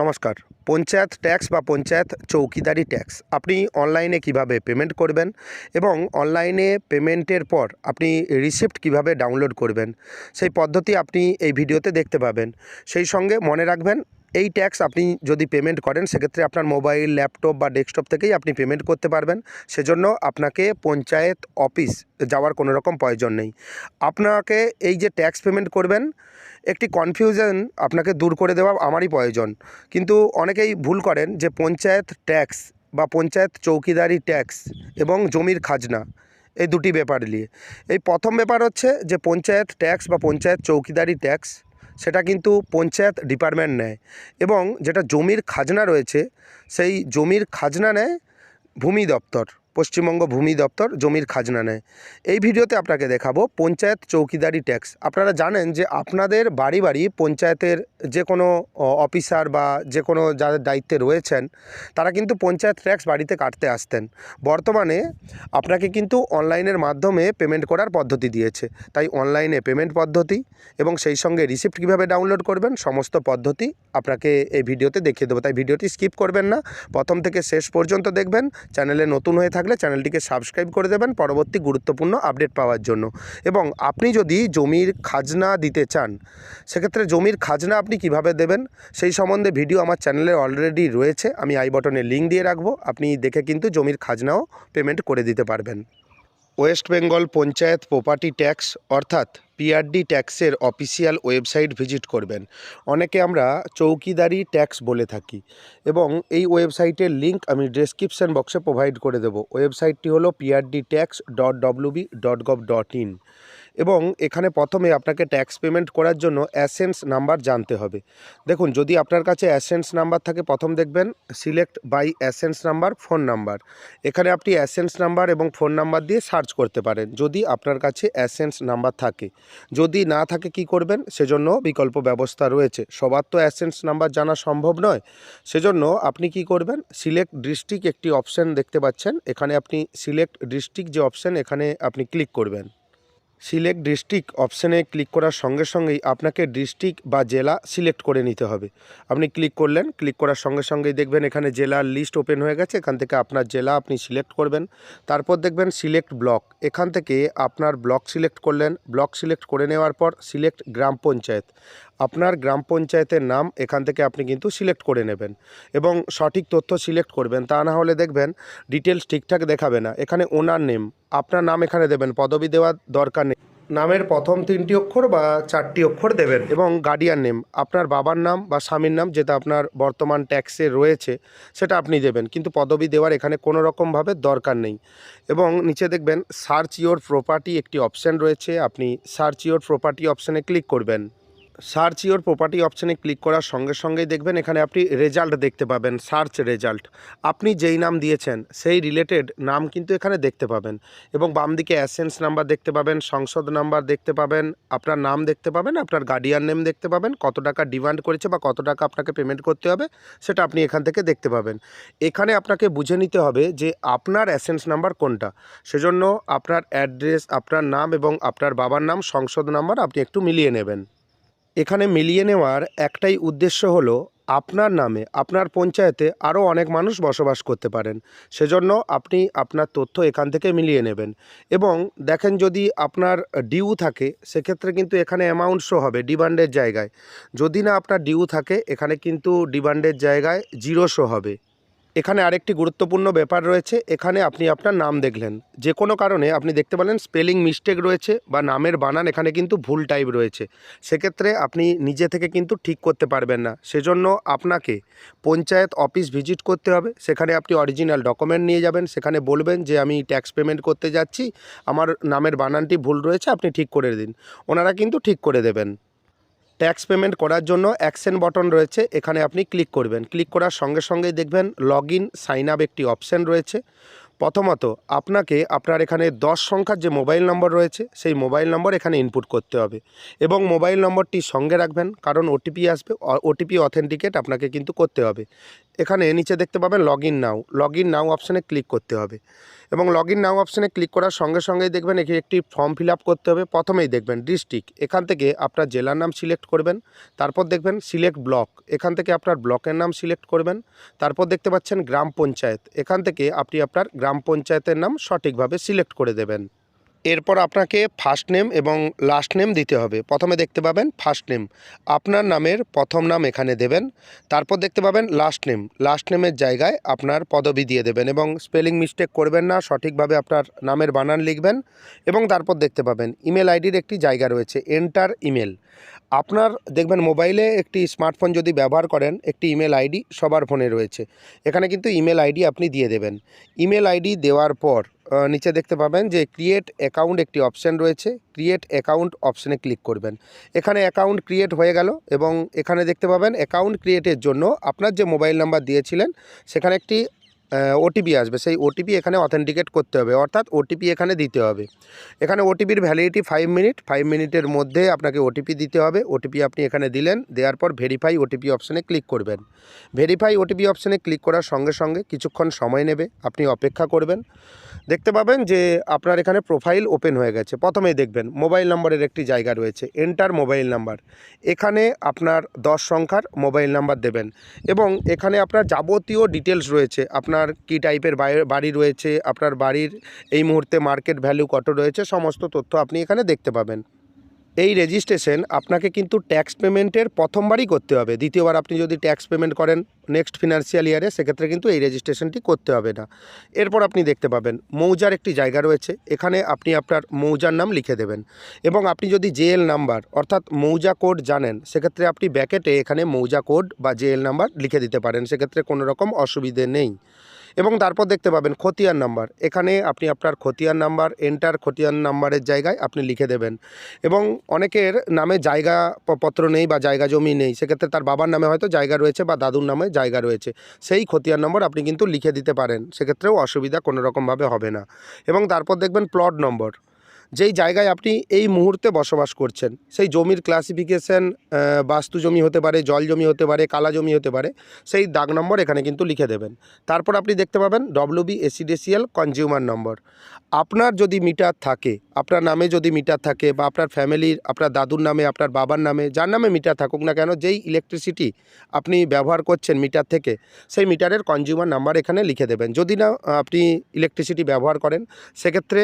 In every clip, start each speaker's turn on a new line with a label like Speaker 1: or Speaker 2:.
Speaker 1: নমস্কার। পঞ্চায়েত ট্যাক্স বা পঞ্চায়েত চৌকিদারি ট্যাক্স আপনি অনলাইনে কিভাবে পেমেন্ট করবেন এবং অনলাইনে পেমেন্টের পর আপনি রিসিপ্ট কিভাবে ডাউনলোড করবেন, সেই পদ্ধতি আপনি এই ভিডিওতে দেখতে পাবেন। সেই সঙ্গে মনে রাখবেন, এই ট্যাক্স আপনি যদি পেমেন্ট করেন সেক্ষেত্রে আপনার মোবাইল, ল্যাপটপ বা ডেস্কটপ থেকেই আপনি পেমেন্ট করতে পারবেন। সেজন্য আপনাকে পঞ্চায়েত অফিস যাওয়ার কোনো রকম প্রয়োজন নেই। আপনাকে এই যে ট্যাক্স পেমেন্ট করবেন, একটি কনফিউশন আপনাকে দূর করে দেওয়া আমারই প্রয়োজন। কিন্তু অনেকেই ভুল করেন যে পঞ্চায়েত ট্যাক্স বা পঞ্চায়েত চৌকিদারি ট্যাক্স এবং জমির খাজনা এই দুটি ব্যাপার নিয়ে। এই প্রথম ব্যাপার হচ্ছে যে পঞ্চায়েত ট্যাক্স বা পঞ্চায়েত চৌকিদারি ট্যাক্স সেটা কিন্তু পঞ্চায়েত ডিপার্টমেন্ট নেয়, এবং যেটা জমির খাজনা রয়েছে সেই জমির খাজনা নেয় ভূমি দপ্তর, পশ্চিমবঙ্গ ভূমি দপ্তর জমির খাজনা নেয়। এই ভিডিওতে আপনাকে দেখাবো পঞ্চায়েত চৌকিদারি ট্যাক্স। আপনারা জানেন যে আপনাদের বাড়ি বাড়ি পঞ্চায়েতের যে কোনো অফিসার বা যে কোনো যাদের দায়িত্বে রয়েছেন তারা কিন্তু পঞ্চায়েত ট্যাক্স বাড়িতে কাটতে আসতেন। বর্তমানে আপনাকে কিন্তু অনলাইনের মাধ্যমে পেমেন্ট করার পদ্ধতি দিয়েছে, তাই অনলাইনে পেমেন্ট পদ্ধতি এবং সেই সঙ্গে রিসিপ্ট কীভাবে ডাউনলোড করবেন সমস্ত পদ্ধতি আপনাকে এই ভিডিওতে দেখিয়ে দেবো। তাই ভিডিওটি স্কিপ করবেন না, প্রথম থেকে শেষ পর্যন্ত দেখবেন। চ্যানেলে নতুন হয়ে থাকলে চ্যানেলটিকে সাবস্ক্রাইব করে দেবেন পরবর্তী গুরুত্বপূর্ণ আপডেট পাওয়ার জন্য। এবং আপনি যদি জমির খাজনা দিতে চান সেক্ষেত্রে জমির খাজনা আপনি কিভাবে দেবেন সেই সম্বন্ধে ভিডিও আমার চ্যানেলে অলরেডি রয়েছে, আমি আই বটনে লিঙ্ক দিয়ে রাখবো। আপনি দেখে কিন্তু জমির খাজনাও পেমেন্ট করে দিতে পারবেন। West Bengal panchayat property tax অর্থাৎ পিআরডি ট্যাক্সের অফিসিয়াল ওয়েবসাইট ভিজিট করবেন। অনেকে আমরা চৌকিদারি ট্যাক্স বলে থাকি, এবং এই ওয়েবসাইটের লিঙ্ক আমি ডেসক্রিপশন বক্সে প্রোভাইড করে দেবো। ওয়েবসাইটটি হলো prdtax.wb.gov.in, এবং এখানে প্রথমে আপনাকে ট্যাক্স পেমেন্ট করার জন্য অ্যাসেন্স নাম্বার জানতে হবে। দেখুন, যদি আপনার কাছে অ্যাসেন্স নাম্বার থাকে প্রথম দেখবেন সিলেক্ট বাই অ্যাসেন্স নাম্বার ফোন নাম্বার। এখানে আপনি অ্যাসেন্স নাম্বার এবং ফোন নাম্বার দিয়ে সার্চ করতে পারেন যদি আপনার কাছে অ্যাসেন্স নাম্বার থাকে। যদি না থাকে কি করবেন, সেজন্য বিকল্প ব্যবস্থা রয়েছে। সবার তো অ্যাসেন্স নাম্বার জানা সম্ভব নয়, সেজন্য আপনি কি করবেন, সিলেক্ট ডিস্ট্রিক্ট একটি অপশান দেখতে পাচ্ছেন, এখানে আপনি সিলেক্ট ডিস্ট্রিক্ট যে অপশান এখানে আপনি ক্লিক করবেন। সিলেক্ট ডিস্ট্রিক্ট অপশানে ক্লিক করার সঙ্গে সঙ্গেই আপনাকে ডিস্ট্রিক্ট বা জেলা সিলেক্ট করে নিতে হবে। আপনি ক্লিক করলেন, ক্লিক করার সঙ্গে সঙ্গেই দেখবেন এখানে জেলার লিস্ট ওপেন হয়ে গেছে। এখান থেকে আপনার জেলা আপনি সিলেক্ট করবেন। তারপর দেখবেন সিলেক্ট ব্লক, এখান থেকে আপনার ব্লক সিলেক্ট করলেন। ব্লক সিলেক্ট করে নেওয়ার পর সিলেক্ট গ্রাম পঞ্চায়েত, আপনার গ্রাম পঞ্চায়েতের নাম এখান থেকে আপনি কিন্তু সিলেক্ট করে নেবেন এবং সঠিক তথ্য সিলেক্ট করবেন। তা না হলে দেখবেন ডিটেলস ঠিকঠাক দেখাবে না। এখানে ওনার নেম, আপনার নাম এখানে দেবেন, পদবি দেওয়ার দরকার নেই। নামের প্রথম 3টি অক্ষর বা 4টি অক্ষর দেবেন, এবং গার্ডিয়ান নেম আপনার বাবার নাম বা স্বামীর নাম যেটা আপনার বর্তমান ট্যাক্সে রয়েছে সেটা আপনি দেবেন, কিন্তু পদবি দেওয়ার এখানে কোনো রকমভাবে দরকার নেই। এবং নিচে দেখবেন সার্চ ইওর প্রপার্টি একটি অপশান রয়েছে, আপনি সার্চ ইওর প্রপার্টি অপশানে ক্লিক করবেন। সার্চ ইওর প্রপার্টি অপশানে ক্লিক করার সঙ্গে সঙ্গেই দেখবেন এখানে আপনি রেজাল্ট দেখতে পাবেন, সার্চ রেজাল্ট। আপনি যেই নাম দিয়েছেন সেই রিলেটেড নাম কিন্তু এখানে দেখতে পাবেন, এবং বাম দিকে অ্যাসেন্স নাম্বার দেখতে পাবেন, সংসদ নাম্বার দেখতে পাবেন, আপনার নাম দেখতে পাবেন, আপনার গার্ডিয়ান নেম দেখতে পাবেন, কত টাকা ডিমান্ড করেছে বা কত টাকা আপনাকে পেমেন্ট করতে হবে সেটা আপনি এখান থেকে দেখতে পাবেন। এখানে আপনাকে বুঝে নিতে হবে যে আপনার অ্যাসেন্স নাম্বার কোনটা, সেজন্য আপনার অ্যাড্রেস, আপনার নাম এবং আপনার বাবার নাম, সংসদ নাম্বার আপনি একটু মিলিয়ে নেবেন। এখানে মিলিয়ে নেওয়ার একটাই উদ্দেশ্য হলো আপনার নামে আপনার পঞ্চায়েতে আরও অনেক মানুষ বসবাস করতে পারেন, সেজন্য আপনি আপনার তথ্য এখান থেকে মিলিয়ে নেবেন। এবং দেখেন যদি আপনার ডিউ থাকে সেক্ষেত্রে কিন্তু এখানে অ্যামাউন্ট শো হবে ডিমান্ডের জায়গায়। যদি না আপনার ডিউ থাকে এখানে কিন্তু ডিমান্ডের জায়গায় জিরো শো হবে। এখানে আরেকটি গুরুত্বপূর্ণ ব্যাপার রয়েছে, এখানে আপনি আপনার নাম দেখলেন, যে কোনো কারণে আপনি দেখতে পেলেন স্পেলিং মিস্টেক রয়েছে বা নামের বানান এখানে কিন্তু ভুল টাইপ রয়েছে, সেক্ষেত্রে আপনি নিজে থেকে কিন্তু ঠিক করতে পারবেন না। সেজন্য আপনাকে পঞ্চায়েত অফিস ভিজিট করতে হবে। সেখানে আপনি অরিজিনাল ডকুমেন্ট নিয়ে যাবেন, সেখানে বলবেন যে আমি ট্যাক্স পেমেন্ট করতে যাচ্ছি, আমার নামের বানানটি ভুল রয়েছে, আপনি ঠিক করে দিন। ওনারা কিন্তু ঠিক করে দেবেন। ট্যাক্স পেমেন্ট করার জন্য অ্যাকশন বটন রয়েছে, এখানে আপনি ক্লিক করবেন। ক্লিক করার সঙ্গে সঙ্গেই দেখবেন লগ ইন সাইন আপ একটি অপশান রয়েছে। প্রথমত আপনাকে আপনার এখানে 10 সংখ্যার যে মোবাইল নম্বর রয়েছে সেই মোবাইল নম্বর এখানে ইনপুট করতে হবে এবং মোবাইল নম্বরটি সঙ্গে রাখবেন, কারণ ওটিপি আসবে, ওটিপি অথেন্টিকেট আপনাকে কিন্তু করতে হবে। এখানে নিচে দেখতে পাবেন লগ ইন নাও অপশানে ক্লিক করতে হবে এবং লগ ইন নাও অপশানে ক্লিক করার সঙ্গে সঙ্গেই দেখবেন এখানে একটি ফর্ম ফিল আপ করতে হবে। প্রথমেই দেখবেন ডিস্ট্রিক্ট, এখান থেকে আপনার জেলার নাম সিলেক্ট করবেন, তারপর দেখবেন সিলেক্ট ব্লক, এখান থেকে আপনার ব্লকের নাম সিলেক্ট করবেন, তারপর দেখতে পাচ্ছেন গ্রাম পঞ্চায়েত, এখান থেকে আপনি আপনার গ্রাম পঞ্চায়েতের নাম সঠিকভাবে সিলেক্ট করে দেবেন। এরপর আপনাকে ফার্স্ট নেম এবং লাস্ট নেম দিতে হবে। প্রথমে দেখতে পাবেন ফার্স্ট নেম, আপনার নামের প্রথম নাম এখানে দেবেন, তারপর দেখতে পাবেন লাস্ট নেমের জায়গায় আপনার পদবি দিয়ে দেবেন এবং স্পেলিং মিস্টেক করবেন না, সঠিকভাবে আপনার নামের বানান লিখবেন এবং তারপর দেখতে পাবেন ইমেল আইডির একটি জায়গা রয়েছে, এন্টার ইমেল। আপনার দেখবেন মোবাইলে একটি স্মার্টফোন যদি ব্যবহার করেন, একটি ইমেল আইডি সবার ফোনে রয়েছে, এখানে কিন্তু ইমেল আইডি আপনি দিয়ে দেবেন। ইমেল আইডি দেওয়ার পর নিচে দেখতে পাবেন যে ক্রিয়েট অ্যাকাউন্ট একটি অপশান রয়েছে, ক্রিয়েট অ্যাকাউন্ট অপশানে ক্লিক করবেন। এখানে অ্যাকাউন্ট ক্রিয়েট হয়ে গেল এবং এখানে দেখতে পাবেন অ্যাকাউন্ট ক্রিয়েটের জন্য আপনার যে মোবাইল নাম্বার দিয়েছিলেন সেখানে একটি ওটিপি আসবে, সেই ওটিপি এখানে অথেন্টিকেট করতে হবে, অর্থাৎ ওটিপি এখানে দিতে হবে। এখানে ওটিপির ভ্যালিডিটি 5 মিনিটের মধ্যে আপনাকে ওটিপি দিতে হবে। ওটিপি আপনি এখানে দিলেন, দেওয়ার পর ভেরিফাই ওটিপি অপশানে ক্লিক করবেন। ভেরিফাই ওটিপি অপশানে ক্লিক করার সঙ্গে সঙ্গে কিছুক্ষণ সময় নেবে, আপনি অপেক্ষা করবেন। দেখতে পাবেন যে আপনার এখানে প্রোফাইল ওপেন হয়ে গেছে। প্রথমেই দেখবেন মোবাইল নম্বরের একটি জায়গা রয়েছে, এন্টার মোবাইল নাম্বার, এখানে আপনার 10 সংখ্যার মোবাইল নাম্বার দেবেন এবং এখানে আপনার যাবতীয় ডিটেলস রয়েছে, আপনার কী টাইপের বাড়ি রয়েছে, আপনার বাড়ির এই মুহূর্তে মার্কেট ভ্যালু কত রয়েছে, সমস্ত তথ্য আপনি এখানে দেখতে পাবেন। এই রেজিস্ট্রেশন আপনাকে কিন্তু ট্যাক্স পেমেন্টের প্রথমবারই করতে হবে, দ্বিতীয়বার আপনি যদি ট্যাক্স পেমেন্ট করেন নেক্সট ফিনান্সিয়াল ইয়ারে সেক্ষেত্রে কিন্তু এই রেজিস্ট্রেশনটি করতে হবে না। এরপর আপনি দেখতে পাবেন মৌজার একটি জায়গা রয়েছে, এখানে আপনি আপনার মৌজার নাম লিখে দেবেন এবং আপনি যদি জেএল নাম্বার অর্থাৎ মৌজা কোড জানেন সেক্ষেত্রে আপনি ব্যাকেটে এখানে মৌজা কোড বা জেএল নাম্বার লিখে দিতে পারেন, সেক্ষেত্রে কোনো রকম অসুবিধে নেই। এবং তারপর দেখতে পাবেন খতিয়ান নাম্বার, এখানে আপনি আপনার খতিয়ান নাম্বার এন্টার খতিয়ান নাম্বারের জায়গায় আপনি লিখে দেবেন। এবং অনেকের নামে জায়গা পত্র নেই বা জায়গা জমি নেই, সেক্ষেত্রে তার বাবার নামে হয়তো জায়গা রয়েছে বা দাদুর নামে জায়গা রয়েছে, সেই খতিয়ান নম্বর আপনি কিন্তু লিখে দিতে পারেন, সেক্ষেত্রেও অসুবিধা কোনো রকমভাবে হবে না। এবং তারপর দেখবেন প্লট নম্বর, যেই জায়গায় আপনি এই মুহূর্তে বসবাস করছেন সেই জমির ক্লাসিফিকেশন, বাস্তু জমি হতে পারে, জল জমি হতে পারে, কালা জমি হতে পারে, সেই দাগ নম্বর এখানে কিন্তু লিখে দেবেন। তারপর আপনি দেখতে পাবেন WB রেসিডেন্সিয়াল কনজিউমার নম্বর, আপনার যদি মিটার থাকে, আপনার নামে যদি মিটার থাকে বা আপনার ফ্যামিলির আপনার দাদুর নামে, আপনার বাবার নামে, যার নামে মিটার থাকুক না কেন, যেই ইলেকট্রিসিটি আপনি ব্যবহার করছেন মিটার থেকে, সেই মিটারের কনজিউমার নাম্বার এখানে লিখে দেবেন। যদি না আপনি ইলেকট্রিসিটি ব্যবহার করেন সেক্ষেত্রে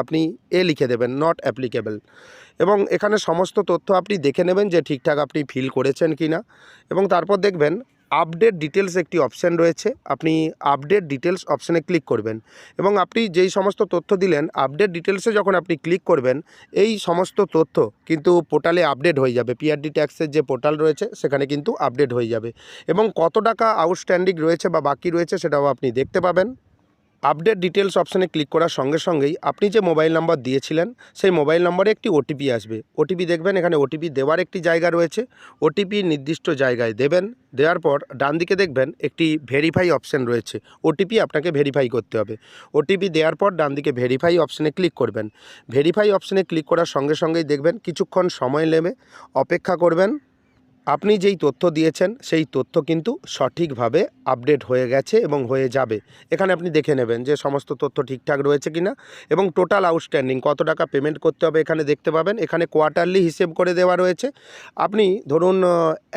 Speaker 1: আপনি লিখে দেবেন, নট অ্যাপ্লিকেবল। এবং এখানে সমস্ত তথ্য আপনি দেখে নেবেন যে ঠিকঠাক আপনি ফিল করেছেন কি না। এবং তারপর দেখবেন আপডেট ডিটেলস একটি অপশান রয়েছে, আপনি আপডেট ডিটেলস অপশানে ক্লিক করবেন এবং আপনি যেই সমস্ত তথ্য দিলেন আপডেট ডিটেলসে যখন আপনি ক্লিক করবেন এই সমস্ত তথ্য কিন্তু পোর্টালে আপডেট হয়ে যাবে, পিআরডি ট্যাক্সের যে পোর্টাল রয়েছে সেখানে কিন্তু আপডেট হয়ে যাবে এবং কত টাকা আউটস্ট্যান্ডিং রয়েছে বা বাকি রয়েছে সেটাও আপনি দেখতে পাবেন। আপডেট ডিটেলস অপশানে ক্লিক করার সঙ্গে সঙ্গেই আপনি যে মোবাইল নাম্বার দিয়েছিলেন সেই মোবাইল নম্বরে একটি ওটিপি আসবে। ওটিপি দেখবেন এখানে ওটিপি দেওয়ার একটি জায়গা রয়েছে, ওটিপি নির্দিষ্ট জায়গায় দেবেন। দেওয়ার পর ডান দিকে দেখবেন একটি ভেরিফাই অপশান রয়েছে, ওটিপি আপনাকে ভেরিফাই করতে হবে। ওটিপি দেওয়ার পর ডান দিকে ভেরিফাই অপশানে ক্লিক করবেন। ভেরিফাই অপশানে ক্লিক করার সঙ্গে সঙ্গেই দেখবেন কিছুক্ষণ সময় নেবে, অপেক্ষা করবেন। আপনি যেই তথ্য দিয়েছেন সেই তথ্য কিন্তু সঠিকভাবে আপডেট হয়ে গেছে এবং হয়ে যাবে। এখানে আপনি দেখে নেবেন যে সমস্ত তথ্য ঠিকঠাক রয়েছে কিনা এবং টোটাল আউটস্ট্যান্ডিং কত টাকা পেমেন্ট করতে হবে এখানে দেখতে পাবেন। এখানে কোয়ার্টারলি হিসেব করে দেওয়া রয়েছে। আপনি ধরুন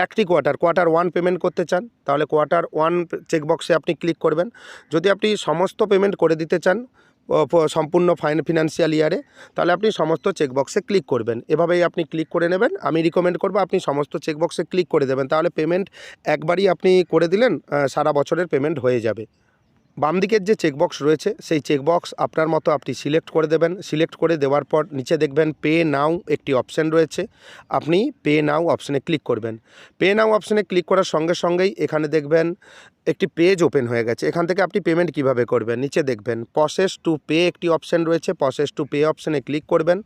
Speaker 1: একটি কোয়ার্টার 1 পেমেন্ট করতে চান তাহলে কোয়ার্টার 1 চেকবক্সে আপনি ক্লিক করবেন। যদি আপনি সমস্ত পেমেন্ট করে দিতে চান সম্পূর্ণ ফিনান্সিয়াল ইয়ারে তাহলে আপনি সমস্ত চেকবক্সে ক্লিক করবেন। এভাবেই আপনি ক্লিক করে নেবেন। আমি রিকমেন্ড করব আপনি সমস্ত চেকবক্সে ক্লিক করে দেবেন, তাহলে পেমেন্ট একবারই আপনি করে দিলেন, সারা বছরের পেমেন্ট হয়ে যাবে। বাম দিকের যে চেকবক্স রয়েছে সেই চেকবক্স আপনার মতো আপনি সিলেক্ট করে দেবেন। সিলেক্ট করে দেওয়ার পর নিচে দেখবেন পে নাও একটি অপশান রয়েছে, আপনি পে নাও অপশানে ক্লিক করবেন। পে নাও অপশানে ক্লিক করার সঙ্গে সঙ্গেই এখানে দেখবেন একটি পেজ ওপেন হয়ে গেছে। এখান থেকে আপনি পেমেন্ট কিভাবে করবেন নিচে দেখবেন প্রসেস টু পে একটি অপশান রয়েছে, প্রসেস টু পে অপশানে ক্লিক করবেন।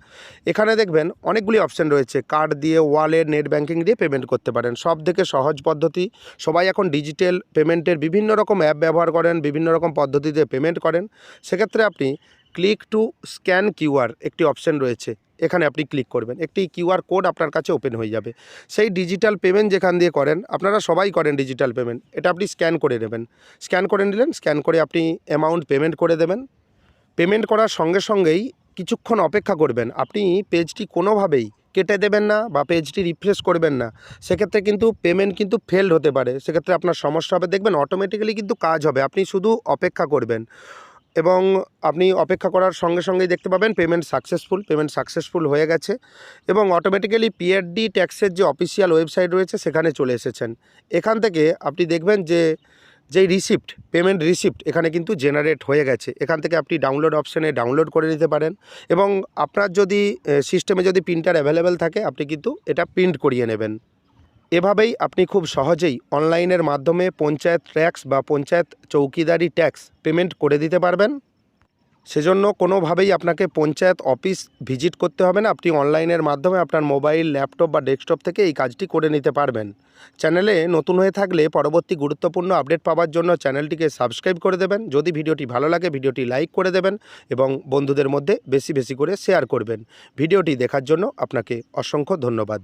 Speaker 1: এখানে দেখবেন অনেকগুলি অপশান রয়েছে, কার্ড দিয়ে, ওয়ালেট, নেট ব্যাঙ্কিং দিয়ে পেমেন্ট করতে পারেন। সব থেকে সহজ পদ্ধতি, সবাই এখন ডিজিটাল পেমেন্টের বিভিন্ন রকম অ্যাপ ব্যবহার করেন, বিভিন্ন রকম রকম পদ্ধতিতে পেমেন্ট করেন, সেক্ষেত্রে আপনি ক্লিক টু স্ক্যান কিউআর একটি অপশন রয়েছে, এখানে আপনি ক্লিক করবেন, একটি কিউআর কোড আপনার কাছে ওপেন হয়ে যাবে। সেই ডিজিটাল পেমেন্ট যেখান দিয়ে করেন, আপনারা সবাই করেন ডিজিটাল পেমেন্ট, এটা আপনি স্ক্যান করে নেবেন। স্ক্যান করে নিলেন, স্ক্যান করে আপনি অ্যামাউন্ট পেমেন্ট করে দেবেন। পেমেন্ট করার সঙ্গে সঙ্গেই কিছুক্ষণ অপেক্ষা করবেন। আপনি পেজটি কোনোভাবেই কেটে দেবেন না বা পেজটি রিফ্রেশ করবেন না, সেক্ষেত্রে কিন্তু পেমেন্ট কিন্তু ফেলড হতে পারে, সেক্ষেত্রে আপনার সমস্যা হবে। দেখবেন অটোমেটিক্যালি কিন্তু কাজ হবে, আপনি শুধু অপেক্ষা করবেন এবং আপনি অপেক্ষা করার সঙ্গে সঙ্গেই দেখতে পাবেন পেমেন্ট সাকসেসফুল হয়ে গেছে এবং অটোমেটিক্যালি পিআরডি ট্যাক্সের যে অফিসিয়াল ওয়েবসাইট রয়েছে সেখানে চলে এসেছেন। এখান থেকে আপনি দেখবেন যে যেই পেমেন্ট রিসিপ্ট এখানে কিন্তু জেনারেট হয়ে গেছে। এখান থেকে আপনি ডাউনলোড অপশানে ডাউনলোড করে নিতে পারেন এবং আপনার যদি সিস্টেমে যদি প্রিন্টার অ্যাভেলেবেল থাকে, আপনি কিন্তু এটা প্রিন্ট করিয়ে নেবেন। এভাবেই আপনি খুব সহজেই অনলাইনের মাধ্যমে পঞ্চায়েত ট্যাক্স বা পঞ্চায়েত চৌকিদারি ট্যাক্স পেমেন্ট করে দিতে পারবেন। সেজন্য কোনোভাবেই আপনাকে পঞ্চায়েত অফিস ভিজিট করতে হবে না, আপনি অনলাইনের মাধ্যমে আপনার মোবাইল, ল্যাপটপ বা ডেস্কটপ থেকে এই কাজটি করে নিতে পারবেন। চ্যানেলে নতুন হয়ে থাকলে পরবর্তী গুরুত্বপূর্ণ আপডেট পাওয়ার জন্য চ্যানেলটিকে সাবস্ক্রাইব করে দেবেন। যদি ভিডিওটি ভালো লাগে ভিডিওটি লাইক করে দেবেন এবং বন্ধুদের মধ্যে বেশি বেশি করে শেয়ার করবেন। ভিডিওটি দেখার জন্য আপনাকে অসংখ্য ধন্যবাদ।